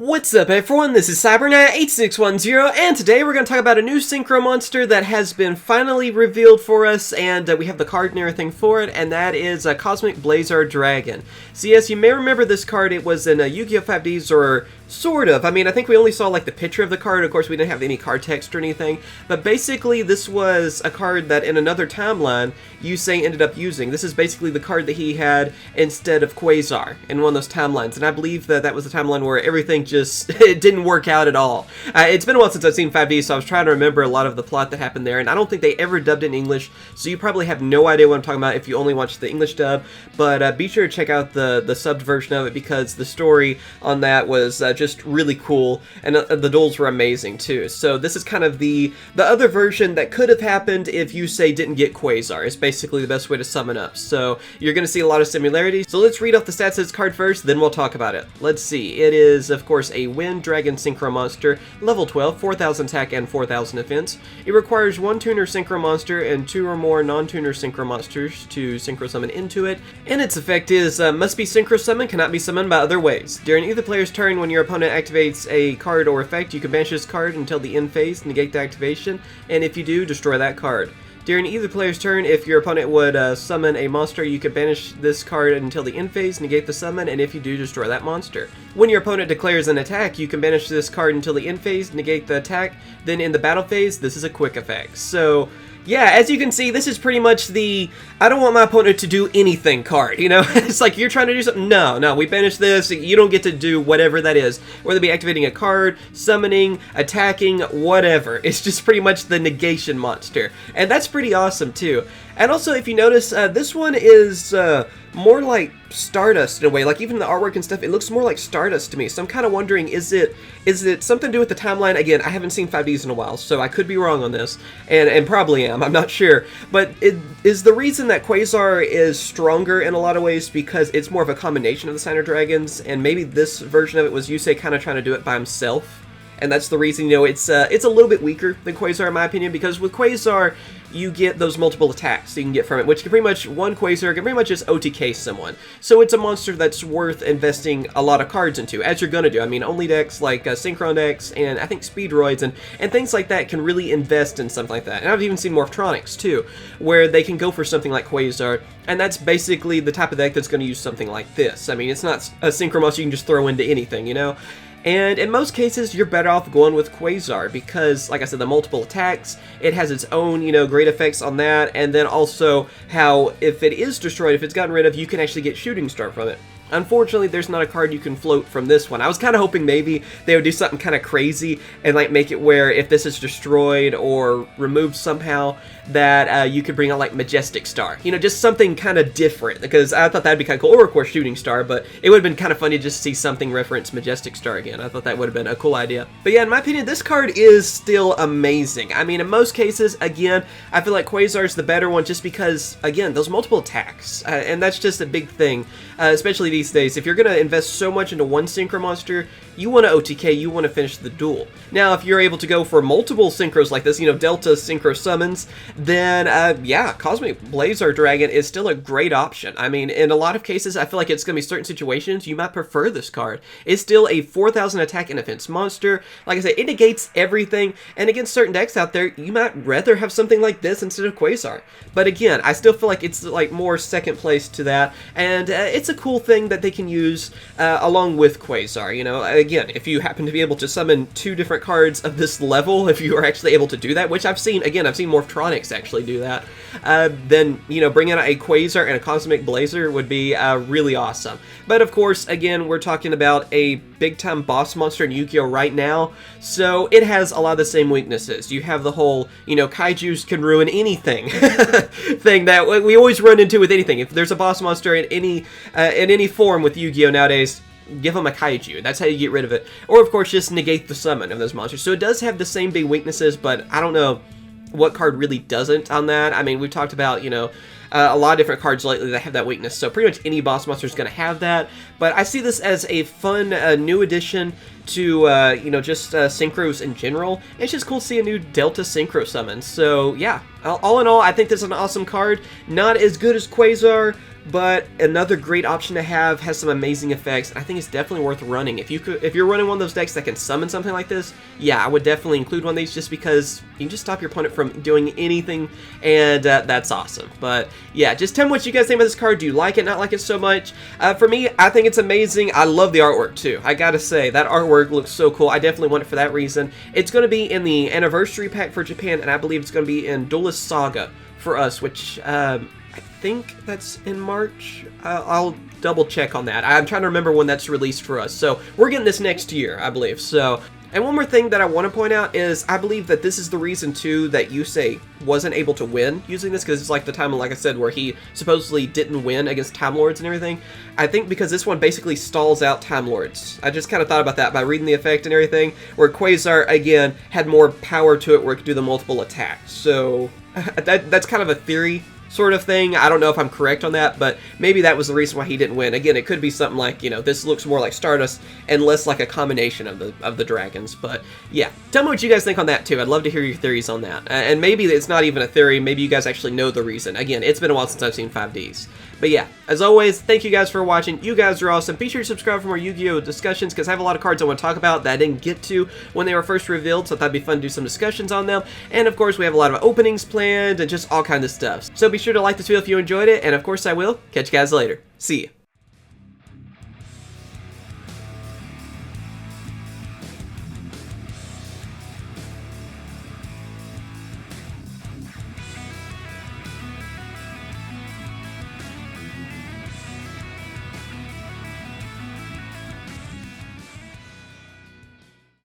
What's up everyone, this is CyberKnight 8610, and today we're going to talk about a new synchro monster that has been finally revealed for us, and we have the card and everything for it, and that is a Cosmic Blazar Dragon. So yes, you may remember this card. It was in a Yu-Gi-Oh! 5Ds, or sort of. I mean, I think we only saw like the picture of the card. Of course, we didn't have any card text or anything, but basically this was a card that in another timeline Yusei ended up using. This is basically the card that he had instead of Quasar in one of those timelines, and I believe that that was the timeline where everything just it didn't work out at all. It's been a while since I've seen 5D, so I was trying to remember a lot of the plot that happened there, and I don't think they ever dubbed it in English, so you probably have no idea what I'm talking about if you only watch the English dub, but be sure to check out the subbed version of it, because the story on that was just really cool, and the duels were amazing too. So this is kind of the other version that could have happened if Yusei didn't get Quasar. It's basically the best way to sum it up. So you're going to see a lot of similarities. So let's read off the stats of this card first, then we'll talk about it. Let's see. It is, of course, a Wind Dragon Synchro Monster, level 12, 4,000 attack and 4,000 defense. It requires one tuner Synchro Monster and two or more non-tuner Synchro Monsters to Synchro Summon into it. And its effect is, must be Synchro Summon, cannot be summoned by other ways. During either player's turn, when your opponent activates a card or effect, you can banish this card until the end phase, negate the activation, and if you do, destroy that card. During either player's turn, if your opponent would summon a monster, you can banish this card until the end phase, negate the summon, and if you do, destroy that monster. When your opponent declares an attack, you can banish this card until the end phase, negate the attack, then in the battle phase, this is a quick effect. So yeah, as you can see, this is pretty much the I don't want my opponent to do anything card, you know? It's like, you're trying to do something. No, we banish this. You don't get to do whatever that is. Whether it be activating a card, summoning, attacking, whatever. It's just pretty much the negation monster. And that's pretty awesome, too. And also, if you notice, this one is more like Stardust in a way. Like, even the artwork and stuff, it looks more like Stardust to me. So I'm kind of wondering, is it something to do with the timeline? Again, I haven't seen 5Ds in a while, so I could be wrong on this, and probably am. I'm not sure. But is the reason that Quasar is stronger in a lot of ways because it's more of a combination of the Signer Dragons, and maybe this version of it was Yusei kind of trying to do it by himself? And that's the reason, you know, it's a little bit weaker than Quasar in my opinion, because with Quasar, you get those multiple attacks you can get from it, which can pretty much, one Quasar can pretty much just OTK someone. So it's a monster that's worth investing a lot of cards into, as you're gonna do. I mean, only decks like Synchron decks and I think Speedroids and things like that can really invest in something like that. And I've even seen Morphtronics too, where they can go for something like Quasar, and that's basically the type of deck that's gonna use something like this. I mean, it's not a Synchro monster you can just throw into anything, you know? And in most cases, you're better off going with Quasar because, like I said, the multiple attacks, it has its own, you know, great effects on that, and then also how if it is destroyed, if it's gotten rid of, you can actually get Shooting Star from it. Unfortunately, there's not a card you can float from this one. I was kind of hoping maybe they would do something kind of crazy and like make it where if this is destroyed or removed somehow, that you could bring out like Majestic Star. You know, just something kind of different, because I thought that'd be kind of cool. Or of course Shooting Star, but it would have been kind of funny to just see something reference Majestic Star again. I thought that would have been a cool idea. But yeah, in my opinion, this card is still amazing. I mean, in most cases, again, I feel like Quasar is the better one just because, again, those multiple attacks. And that's just a big thing, especially these days. If you're going to invest so much into one Synchro monster, you want to OTK, you want to finish the duel. Now, if you're able to go for multiple Synchros like this, you know, Delta Synchro Summons, then, yeah, Cosmic Blazar Dragon is still a great option. I mean, in a lot of cases, I feel like it's going to be certain situations you might prefer this card. It's still a 4,000 attack and defense monster. Like I said, it negates everything, and against certain decks out there, you might rather have something like this instead of Quasar. But again, I still feel like it's like more second place to that, and it's a cool thing that they can use along with Quasar, you know. Again, if you happen to be able to summon two different cards of this level, if you are actually able to do that, which I've seen Morphtronics actually do that, then, you know, bringing out a Quasar and a Cosmic Blazar would be really awesome. But of course, again, we're talking about a big-time boss monster in Yu-Gi-Oh! Right now, so it has a lot of the same weaknesses. You have the whole, you know, kaijus can ruin anything thing that we always run into with anything. If there's a boss monster in any form with Yu-Gi-Oh! Nowadays, give them a kaiju. That's how you get rid of it. Or, of course, just negate the summon of those monsters. So it does have the same big weaknesses, but I don't know what card really doesn't on that. I mean, we've talked about, you know, a lot of different cards lately that have that weakness, so pretty much any boss monster is going to have that. But I see this as a fun new addition to, you know, just synchros in general. It's just cool to see a new Delta synchro summon. So yeah, all in all, I think this is an awesome card. Not as good as Quasar, but another great option to have, has some amazing effects, and I think it's definitely worth running. If you're running one of those decks that can summon something like this, yeah, I would definitely include one of these, just because you can just stop your opponent from doing anything, and that's awesome. But yeah, just tell me what you guys think about this card. Do you like it, not like it so much? For me, I think it's amazing. I love the artwork too. I gotta say, that artwork looks so cool. I definitely want it for that reason. It's going to be in the anniversary pack for Japan, and I believe it's going to be in Duelist Saga for us, which I think that's in March. I'll double check on that. I'm trying to remember when that's released for us. So we're getting this next year, I believe. So, and one more thing that I want to point out is I believe that this is the reason too that Yusei wasn't able to win using this, because it's like the time, like I said, where he supposedly didn't win against Time Lords and everything. I think because this one basically stalls out Time Lords. I just kind of thought about that by reading the effect and everything, where Quasar, again, had more power to it where it could do the multiple attacks. So that's kind of a theory sort of thing. I don't know if I'm correct on that, but maybe that was the reason why he didn't win. Again, it could be something like, you know, this looks more like Stardust and less like a combination of the dragons. But yeah, tell me what you guys think on that too. I'd love to hear your theories on that. And maybe it's not even a theory. Maybe you guys actually know the reason. Again, it's been a while since I've seen 5Ds. But yeah, as always, thank you guys for watching. You guys are awesome. Be sure to subscribe for more Yu-Gi-Oh! Discussions, because I have a lot of cards I want to talk about that I didn't get to when they were first revealed, so I thought it'd be fun to do some discussions on them. And of course, we have a lot of openings planned and just all kinds of stuff. So be sure to like this video if you enjoyed it, and of course I will. Catch you guys later. See ya.